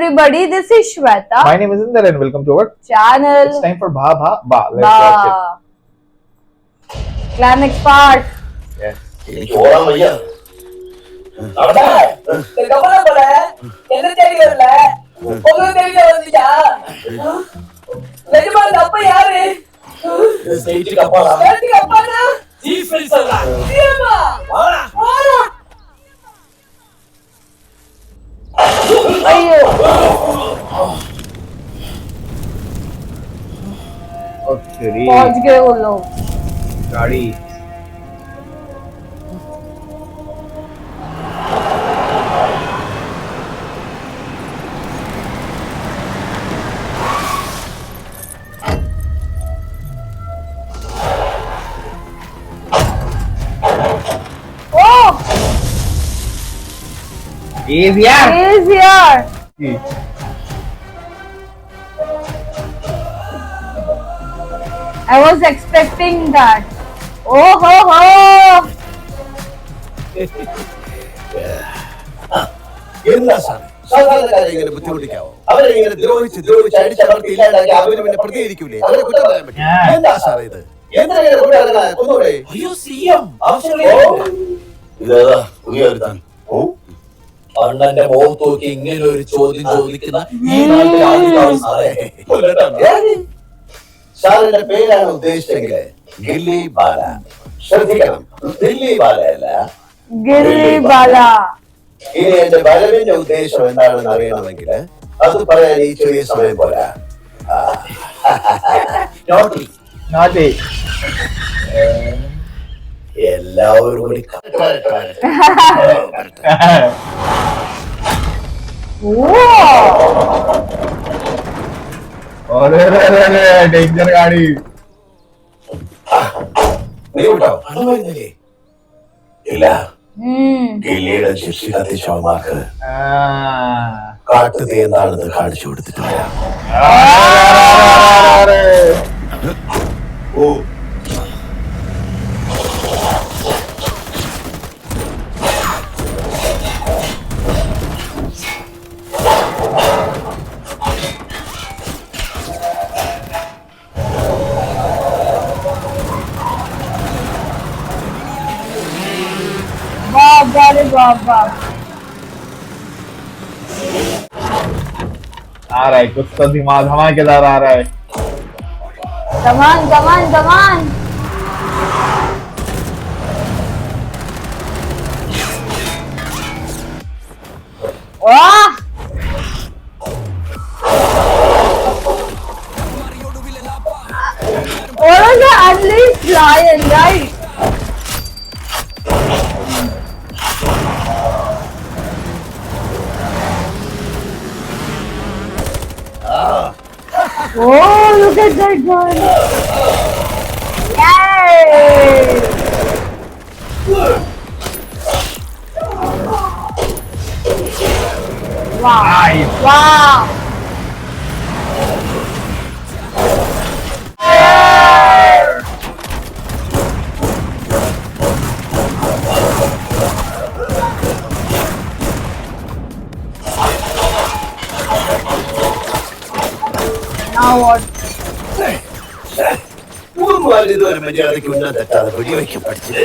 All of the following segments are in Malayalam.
everybody, this is Shweta. My name is Inder and welcome to our Channel. It's time for Bha Bha Ba. Let's Ba. watch Climax part. it. Yes. എനിക്ക് ഓടാൻ വയ്യ. അവിടെ കപ്പല പോലെ എന്നെ തേടി വരല ഒന്നും തേടി വന്നില്ല. ലജ്ജമാന്റെ അപ്പ യാര്? സ്റ്റേറ്റ് കപ്പല. സ്റ്റേറ്റ് കപ്പല. Chief minister. സിയമ്മ. വാടാ. വാടാ. अयो पहुंच गए वो लोग गाड़ी easier. I was expecting that. Oh ho ho! എന്താ സാർ സാധാരണക്കാരെ ഇങ്ങനെ ബുദ്ധിമുട്ടിക്കാവോ? അവരെ ഇങ്ങനെ ദ്രോഹിച്ച് അടിച്ചമർത്തി ഇല്ലാണ്ടാക്കി അവര് പിന്നെ പ്രതികരിക്കൂലേ? അവരെ കുറ്റം പറയാൻ പറ്റും. എന്താ സാർ ഇത്? എന്തിനാ കൊന്നുകൂടെ? അയ്യോ സിഎം ഇതേതാ പുതിയ ഒരുത്താൻ? അണ്ണന്റെ മുഖത്ത് നോക്കി ഇങ്ങനെ ഒരു ചോദ്യം ചോദിക്കുന്ന ഈ നാട്ടിലെ ആദ്യത്തെ സാറേ. സാറിന്റെ പേരാണ് ഉദ്ദേശിച്ചെങ്കിൽ ഗില്ലി ബാല. ശ്രദ്ധിക്കണം, ദില്ലി ബാലയല്ല, गिल्ली बाला. ഇനി എന്റെ വരവിന്റെ ഉദ്ദേശം എന്താണെന്ന് അറിയണമെങ്കിൽ അത് പറയാൻ ഈ ചെറിയ സമയം പോരാ. Naughty. എല്ലാവരും കൂടി डेंजर गाड़ी നീ വിട്ടോ? അണുമരുന്നില്ലേ? ഇല്ല. ഗില്ലിയുടെ ജിപ്സി കത്തിച്ചവന്മാർക്ക് കാട്ടുതീ എന്താണെന്ന് കാണിച്ചു കൊടുത്തിട്ട് വരാം. ഓ बाबा रे बाबा. आ रहा है कुछ तो दिमाग धमाकेदार आ रहा है. Come on. वाह. What are the unleashed lion, right? Oh, look at that gun! Yay! Wow! Nice. Wow! Now what? ഇതുവരെ മര്യാദയ്ക്ക് ഉന്നം തെറ്റാതെ വെടിവെക്കാൻ പഠിച്ചത്.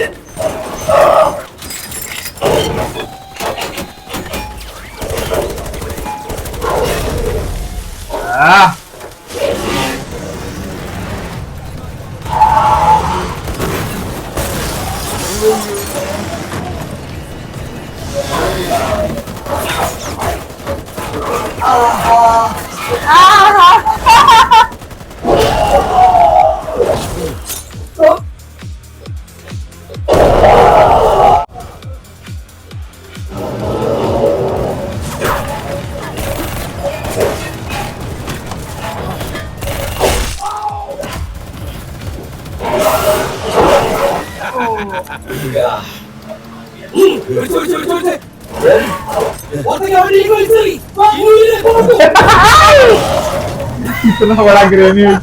इतना बड़ा ग्रेनेड.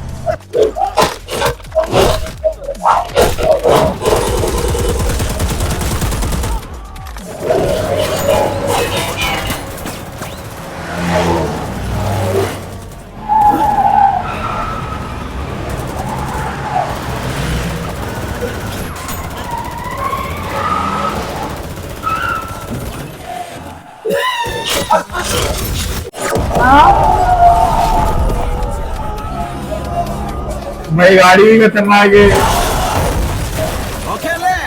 भाई गाड़ी भी खतरनाक है। ഓക്കേ അല്ലേ?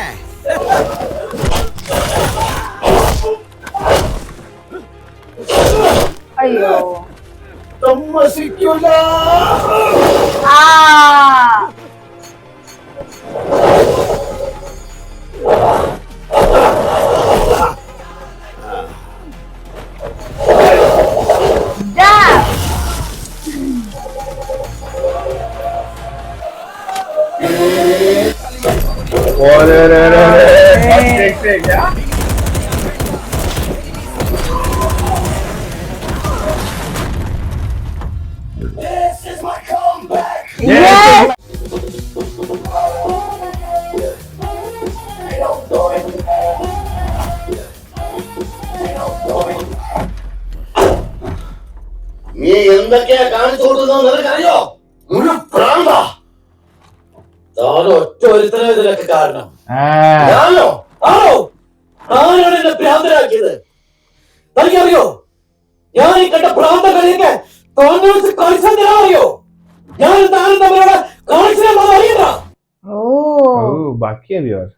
അയ്യോ സമ്മതിക്കൂല. ആ क्या Yes! നീ എന്തൊക്കെയാ കാണിച്ചു കൊടുക്കുന്നത് നിനക്കറിയോ? ഒരു പ്രാന്ത. ഒറ്റ ഒരുത്തരം ഇതിനൊക്കെ കാരണം ഞാനോ? ആണോ? ആരാണ് എന്നെ ഭ്രാന്തരാക്കിയത്? തനിക്കറിയോ? ഞാൻ ഈ കണ്ട ഭ്രാന്ത കളിയൊക്കെ കളിച്ചാൽ അറിയോ? ഞാൻ താനും തമ്മിലുള്ള കാണിച്ചാൽ അറിയണ്ട. Oh. बाकी है अभी और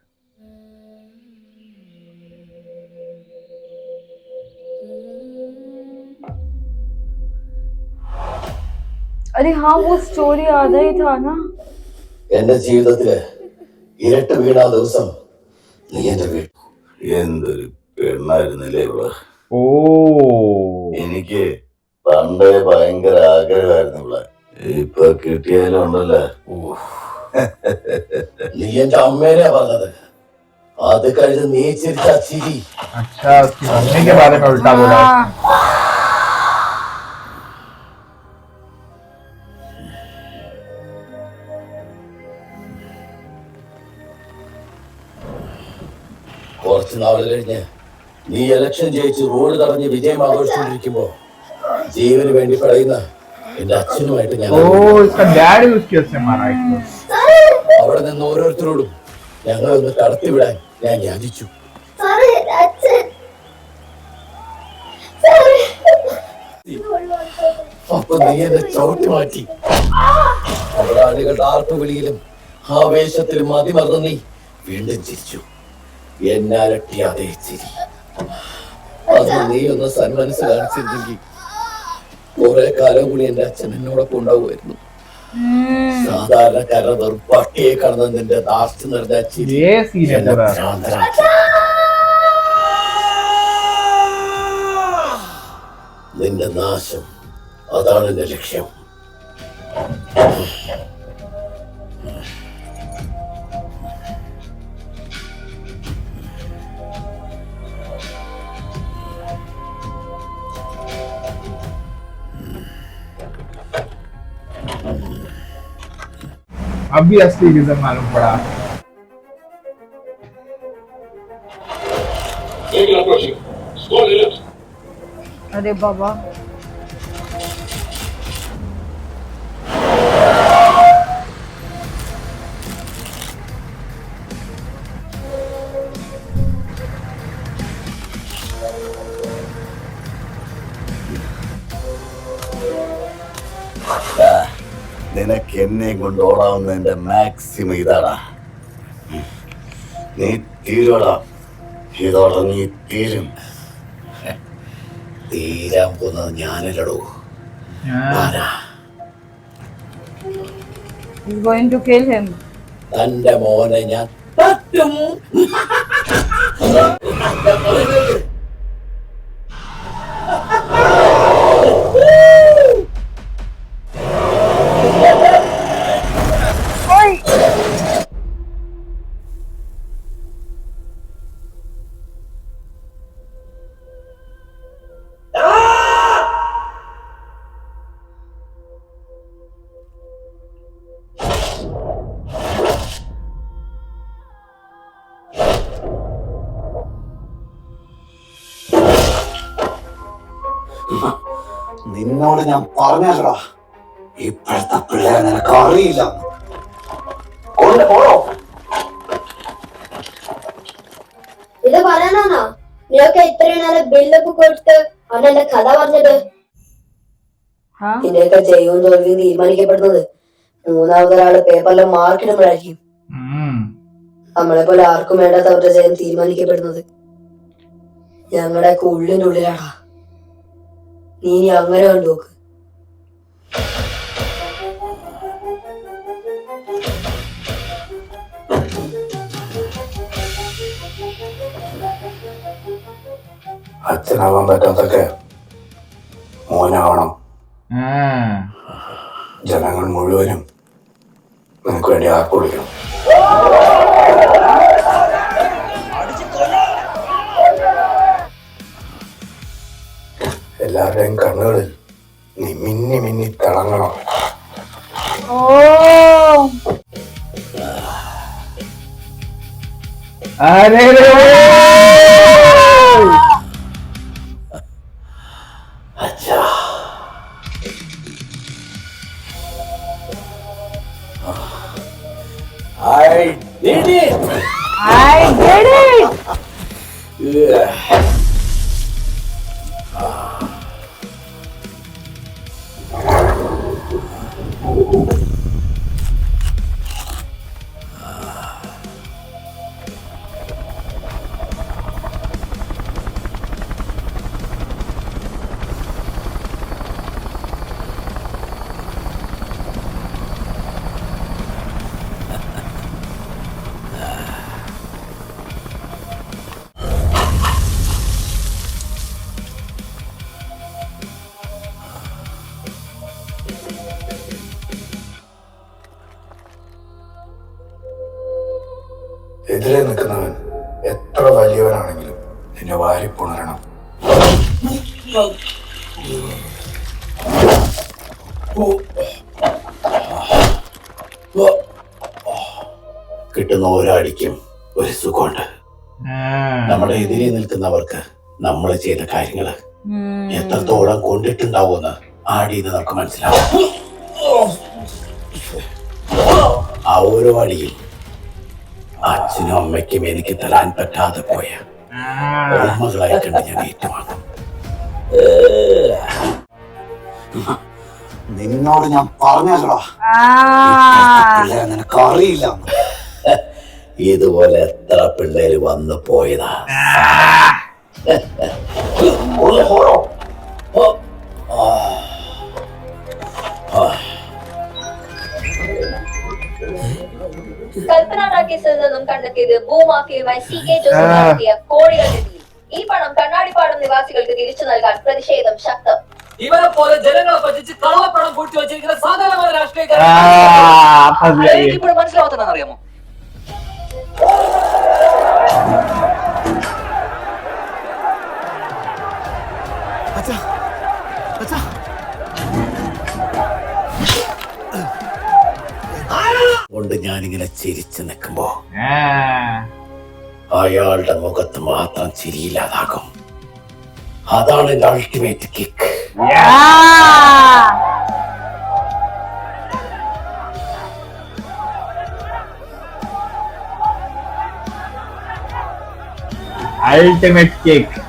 अरे हाँ वो स्टोरी आधा ही था ना. എന്റെ ജീവിതത്തില് ഇരട്ട് വീണ ദിവസം നീ എന്റെ വീട്ടു. എന്തൊരു പെണ്ണായിരുന്നില്ലേ ഇവള്. ओ എനിക്ക് പണ്ടേ ഭയങ്കര ആഗ്രഹമായിരുന്നു ഇവളെ. ഇപ്പൊ കിട്ടിയാലും ഉണ്ടല്ലോ. നീ എന്റെ അമ്മേനെ പറഞ്ഞത്. അത് കഴിഞ്ഞ് നീ ചിരിച്ച ചിരി. अच्छा उसकी मम्मी के बारे में उल्टा बोला हाँ. കുറച്ചു നാള് കഴിഞ്ഞ് നീ ഇലക്ഷൻ ജയിച്ച് റോഡ് തടഞ്ഞ് വിജയം ആഘോഷിച്ചുകൊണ്ടിരിക്കുമ്പോ ജീവന് വേണ്ടി പറയുന്ന എന്റെ അച്ഛനുമായിട്ട് ഞാൻ ओ इसका डैड भी उसकी वजह से मारा है അവിടെ നിന്ന് ഓരോരുത്തരോടും ഞങ്ങളൊന്ന് കടത്തിവിടാൻ ഞാൻ യാചിച്ചു. അപ്പൊ നീ എന്നെ ചവിട്ടി മാറ്റി. ആളുകളുടെ ആർപ്പുവിളിയിലും ആവേശത്തിലും മതിമറന്ന് നീ വീണ്ടും ചിരിച്ചു. എന്നാലട്ടി അതേ ചിരി. അത് നീ ഒന്ന് സന്മനസ് കാണിച്ചിരുന്നെങ്കിൽ കുറെ കാലം കൂടി എന്റെ അച്ഛൻ എന്നോടൊപ്പം ഉണ്ടാവുമായിരുന്നു. സാധാരണക്കാരുടെ വെറും പട്ടിയെ കാണുന്ന നിന്റെ ദാർഷ്ട്യം നിറഞ്ഞ ചിരി ये सीन है എന്നെ पूरा ഭ്രാന്തനാക്കി. നിന്റെ നാശം അതാണ് എന്റെ ലക്ഷ്യം. अभी असली रीजन मालूम पड़ा अरे बाबा നിനക്ക് എന്നെ കൊണ്ട് ഓടാവുന്ന എന്റെ മാക്സിമം ഇതാടാ. നീ തീരോടാ. ഇതോടെ നീ തീരും. തീരാൻ പോകുന്നത് ഞാനല്ലടോ. he's going to kill him. തന്റെ മോനെ ഞാൻ തട്ടും. നിന്നോട് ഞാൻ പറഞ്ഞല്ലോടാ, ഇപ്പോഴത്തെ പിള്ളേരെ നിനക്ക് അറിയില്ല. ഇത് പറയാനാണോ നീയൊക്കെ ഇത്രയും നാളെ ബിൽഡപ്പ് കൊടുത്ത് അവനെന്റെ കഥ പറഞ്ഞത് ഇതിന്റെയൊക്കെ ജയവും തോൽവിയും തീരുമാനിക്കപ്പെടുന്നത് മൂന്നാമതൊരാള് പേപ്പറിലെ മാർക്കിടുമ്പോഴായിരിക്കും. നമ്മളെ പോലെ ആർക്കും വേണ്ടാത്ത അവരുടെ ജയം തീരുമാനിക്കപ്പെടുന്നത് ഞങ്ങളുടെയൊക്കെ ഉള്ളിന്റെ ഉള്ളിലാടാ. നീ ഇനി അങ്ങനെ കണ്ടു നോക്ക്. അച്ഛനാവാൻ പറ്റാത്തൊക്കെ മോനാവണം. ജനങ്ങൾ മുഴുവനും നിനക്ക് വേണ്ടി ആർപ്പ് വിളിക്കണം. എല്ലാവരുടെയും കണ്ണുകളിൽ നീ മിന്നി മിന്നി തിളങ്ങണം. അച്ഛാ I did it! I did it! Yeah. എതിരെ നിൽക്കുന്നവൻ എത്ര വലിയവനാണെങ്കിലും നിന്നെ വാരിപ്പുണരണം. കിട്ടുന്ന ഓരോ അടിക്കും ഒരു സുഖമുണ്ട്. നമ്മുടെ എതിരെ നിൽക്കുന്നവർക്ക് നമ്മൾ ചെയ്ത കാര്യങ്ങള് എത്രത്തോളം കൊണ്ടിട്ടുണ്ടാവുമെന്ന് ആടിയെന്ന് നമുക്ക് മനസ്സിലാവും. ആ ഓരോ അടിയും അച്ഛനും അമ്മയ്ക്കും എനിക്ക് തരാൻ പറ്റാതെ പോയ ഓർമ്മകളായി കണ്ട് ഞാൻ ഏറ്റുവാങ്ങും. നിന്നോട് ഞാൻ പറഞ്ഞല്ലോ നിനക്കറിയില്ല. ഇതുപോലെ എത്ര പിള്ളേര് വന്നു പോയതാ. കൽപ്പന കേസിൽ നിന്നും കണ്ടെത്തിയത് ഭൂമാഫിയുമായി CK ജോസഫ് നടത്തിയ കോടികളുടെ ഡീൽ. ഈ പണം കണ്ണാടിപ്പാടം നിവാസികൾക്ക് തിരിച്ചു നൽകാൻ പ്രതിഷേധം ശക്തം. ഇവരെ പോലെ ജനങ്ങളെ പറ്റിച്ച് കള്ളപ്പണം കൂട്ടി വെച്ചിരിക്കുന്ന സാധാരണ രാഷ്ട്രീയക്കാരെ മനസ്സിലാവുന്നറിയാമോ? കൊണ്ട് ഞാനിങ്ങനെ ചിരിച്ചു നിൽക്കുമ്പോ അയാളുടെ മുഖത്ത് മാത്രം ചിരിയില്ലാതാകും. അതാണ് എന്റെ അൾട്ടിമേറ്റ് കിക്ക്. Ultimate kick.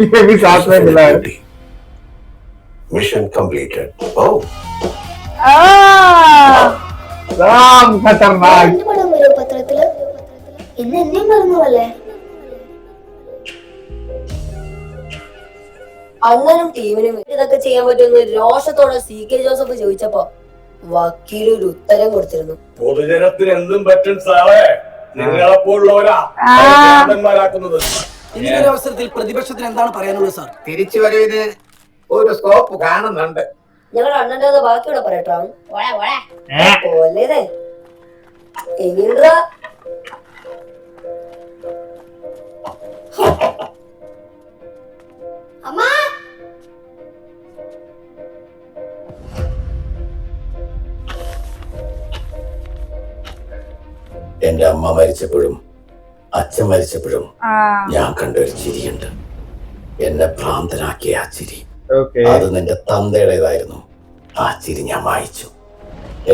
ये भी साथ में मिला है. Mission completed. Oh. राम खतरनाक. പത്രത്തില് ഇന്ന് എന്നെയും പറഞ്ഞല്ലേ അണ്ണനും ടീമിനും ഇതൊക്കെ ചെയ്യാൻ പറ്റുമെന്ന് രോഷത്തോടെ CK ജോസഫ് ചോദിച്ചപ്പോ വക്കീൽ ഒരു ഉത്തരം കൊടുത്തിരുന്നു. പൊതുജനത്തിന് എന്തും പറ്റും സാറേ, നിങ്ങളെപ്പോലുള്ളവരാ ാക്കുന്നത്. ഇങ്ങനൊരു അവസരത്തിൽ പ്രതിപക്ഷത്തിന് എന്താണ് പറയാനുള്ളത് സാർ? തിരിച്ചു വരവിന് ഒരു സ്കോപ്പ് കാണുന്നുണ്ട്. ഞങ്ങളുടെ അണ്ണന്റെ ബാക്കിയോടെ പറയട്ടോ. പോലേതേ എങ്ങനെയാ അമ്മ എന്റെ അമ്മ മരിച്ചപ്പോഴും അച്ഛൻ മരിച്ചപ്പോഴും ഞാൻ കണ്ടൊരു ചിരിയുണ്ട്. എന്നെ ഭ്രാന്തനാക്കിയ ആ ചിരി. അത് നിന്റെ തന്തയുടേതായിരുന്നു. ആ ചിരി ഞാൻ വായിച്ചു.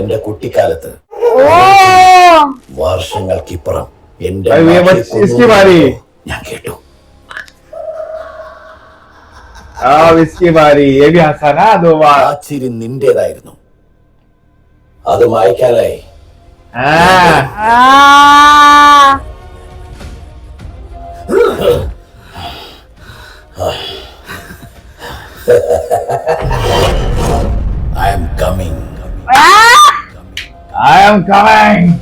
എന്റെ കുട്ടിക്കാലത്ത് Oh. വർഷങ്ങൾക്കിപ്പുറം എന്റെ भाई ये നാട്ടിൽ मत इसकी बारी ഞാൻ കേട്ടു. अब इसकी बारी ये भी हंसा ना 2 बार ആ ചിരി നിന്റേതായിരുന്നു. അത് മായ്ക്കാനായി हाँ Ah. I am coming. Ah. I am coming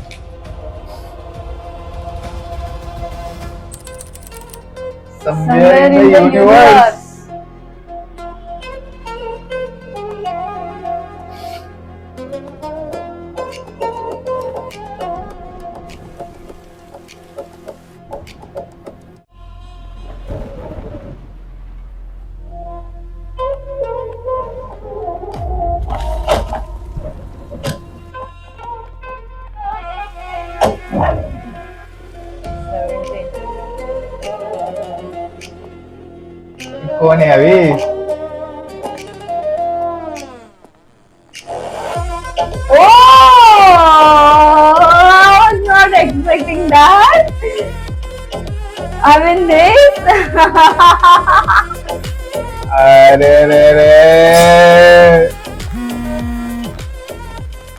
somewhere in the universe. कौन है अभी Oh, I was not expecting that. I mean this. अरे रे रे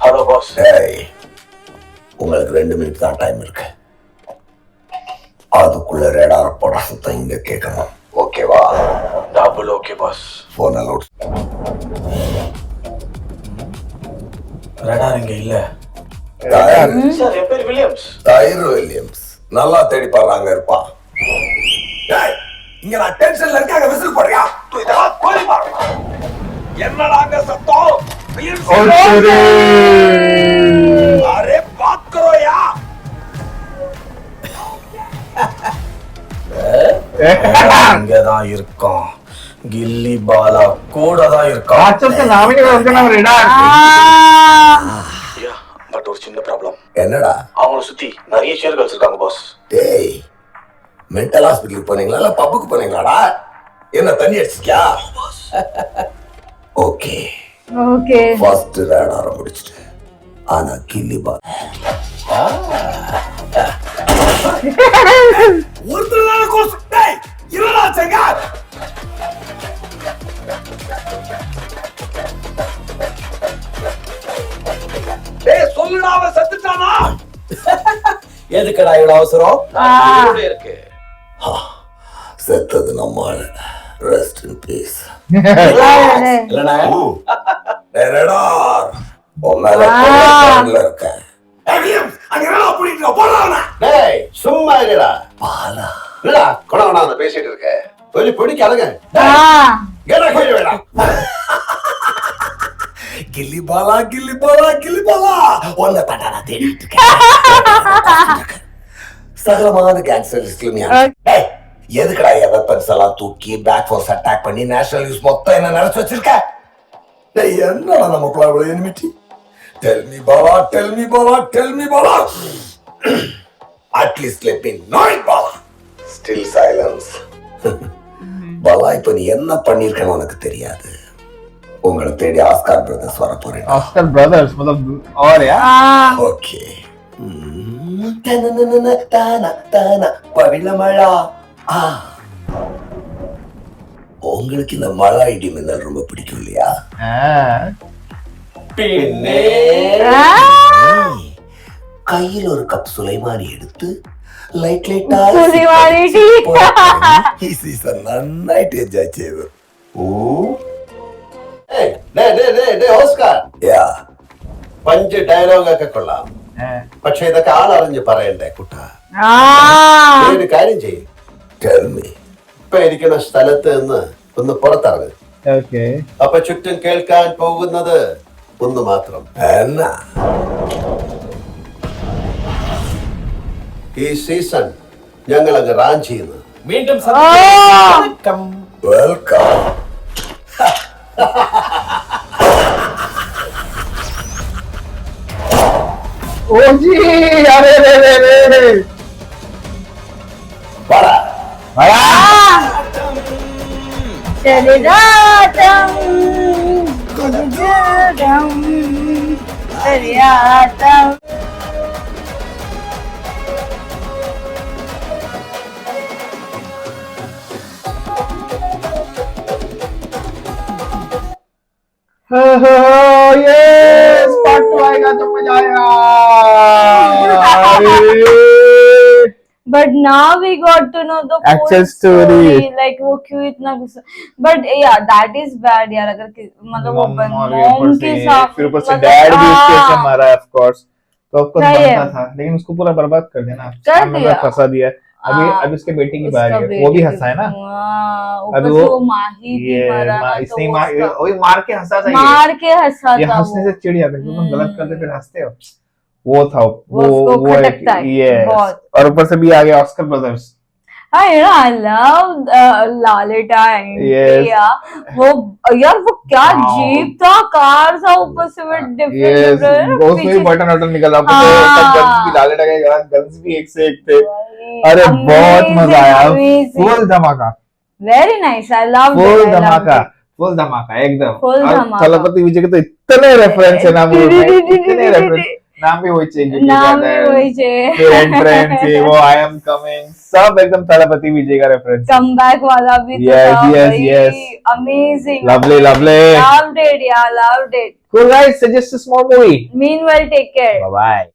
ஹலோ பாஸ். ஏய், உங்களுக்கு 2 மினிட் தான் டைம் இருக்கு. அதுக்குள்ள ரேடார் போட சுத்தம் இங்க கேட்கணும். ஓகேவா? Double okay boss. Phone aloud. Radar இங்க இல்ல. சார் என் பேர் வில்லியம்ஸ். Tier Williams. நல்லா தேடி பாறாங்க இருப்பா. டேய், இங்க நான் டென்ஷன்ல இருக்காங்க விசில் போடுறியா? தூ இதெல்லாம் கோலி பாரு. என்னடா அங்க சத்தம்? और तेरे அரே பாத் கரோ யா. இங்கதான் இருக்கோம். கில்லி பாலா கூட தான் இருக்கான். अच्छा से नाम ही नहीं उसका नाम रेडार Ah. பட் ஒரு சின்ன ப்ராப்ளம். என்னடா? அவங்கள சுத்தி நிறைய ஷேர்கள்ஸ் இருக்காங்க பாஸ். டேய், மென்டல் ஹாஸ்பிடலுக்கு போனீங்களா இல்ல பப்புக்கு போனீங்களாடா? என்ன தண்ணி அடிச்சியா? Okay, Okay. ஃபர்ஸ்ட் ரேடார முடிச்சிட்டு. ஆனா கில்லி பால் ஒருத்தனால கோஸ். டேய், இருடா செங்க. டேய், சொல்லுடா அவன் செத்துட்டானா? எதுக்குடா இவ்வளவு அவசரம்? Ah. இருக்கு. செத்தது நம்மால. Rest in peace. Hey. இல்லடா. டேய் ரேடார், உன்னால இருக்க. ஏய் வில்லியம்ஸ், அங்க என்னடா புடிங்க போறானே? டேய், சும்மா இருடா. பாலா. இல்லடா, கொடவனா நான் பேசிட்டு இருக்கேன். கொஞ்சம் பிடிக்காதங்க. Ah. கேடா கொஞ்சம் வேடா. கில்லி பாலா, கில்லி பாலா, கில்லி பாலா. ஒன்ன தடா தேடிட்டு இருக்கேன். சகலமான கேங்ஸ்டர் லிஸ்ட்ல நீ. டேய், எதுக்குடா என் வெப்பன்ஸ் எல்லாம் தூக்கி பேக் ஃபோர்ஸ் அட்டாக் பண்ணி நேஷனல் யூஸ் மொத்தம் என்ன நினைச்சு வச்சிருக்க? டேய், என்னடா நமக்குள்ள இவ்வளவு enmity? Tell me Bala, tell me Bala, tell me Bala. At least let me know it Bala. Still silence. Bala, இப்ப நீ என்ன பண்ணிருக்கன்னு உனக்கு தெரியாது. உங்களை தேடி ஆஸ்கார் பிரதர்ஸ் வர போறேன். ऑस्कर ब्रदर्स मतलब और यार Ah. ஓகே. பவிழமழா. உங்களுக்கு இந்த மழை இடி மின்னல் ரொம்ப பிடிக்கும் இல்லையா? हाँ பின்னே Ah. கையில் ஒரு கப் சுலைமானி எடுத்து லைட் லைட்டா സുലിമാനി tea. ഈ സീസൺ നന്നായിട്ട് എൻജോയ് ചെയ്തു. ഓസ്കാർ, പഞ്ച് ഡയലോഗ് ഒക്കെ കൊള്ളാം. പക്ഷെ ഇതൊക്കെ ആളറിഞ്ഞ് പറയണ്ടേ കുട്ടാ? Ah. ഒരു കാര്യം ചെയ്യും. ഇപ്പൊ ഇരിക്കുന്ന സ്ഥലത്ത് നിന്ന് ഒന്ന് പുറത്തിറങ്ങ്. ओके അപ്പൊ ചുറ്റും കേൾക്കാൻ പോകുന്നത് ഒന്ന് മാത്രം. എന്നാ ഈ സീസൺ ഞങ്ങൾ അങ്ങ് റാഞ്ചിയിൽ നിന്ന് மீண்டும் Oh. വെൽക്കം. ओ जी अरे रे रे रे വാടാ. बड़ा Shadidatam. Shadidatam. आता ये पार्ट 2 आएगा तो मजा आएगा। But now we got to know the Actual full story. like वो क्यों इतना गुस्सा, but yeah that is bad यार, अगर मतलब वो मॉम के साथ फिर ऊपर से डैड भी उसके ऐसे मारा है, ऑफ कोर्स तो ऑफ कोर्स सही है। बनता था, लेकिन उसको पूरा बर्बाद कर देना, कर सामने में दिया। फंसा दिया। अभी हाँ, अभी उसके बेटे की उसका बारी है, बेटे वो भी की- हंसा है ना। हाँ, ऊपर अभी से वो माही भी ये मारा ना, तो इसने वो मार उसका- वही मार के हंसा था मार के हंसा ये था हंसने वो। से चिढ़ जाता है, तुम गलत करते फिर हंसते हो। वो था वो उसको खटकता है yes। बहुत। और ऊपर से भी आ गया ऑस्कर ब्रदर्स। हाँ you know I love लालेटा and Yes। वो यार वो क्या Wow। जीप था, कार था, ऊपर से वो Yes, डिफरेंट उसमें भी बटन वटन निकला, हाँ। गन्स भी लाले लगे, गन्स भी एक से एक थे। अरे बहुत मजा आया, फुल धमाका, very nice, I love full धमाका, फुल धमाका एकदम। Full और धमाका। थलपति विजय के तो इतने रेफरेंस है ना मूवी में, इतने रेफरेंस, नाम भी वही चाहिए, नाम भी वही चाहिए। फिर एंट्रेंस है वो आई एम कमिंग, सब एकदम थलपति विजय का रेफरेंस। कम बैक वाला भी तो Yes, था yes, भाई, yes। amazing, Lovely, lovely। loved it, yeah, loved it। Cool guys, suggest a small movie। Meanwhile, take care। Bye bye।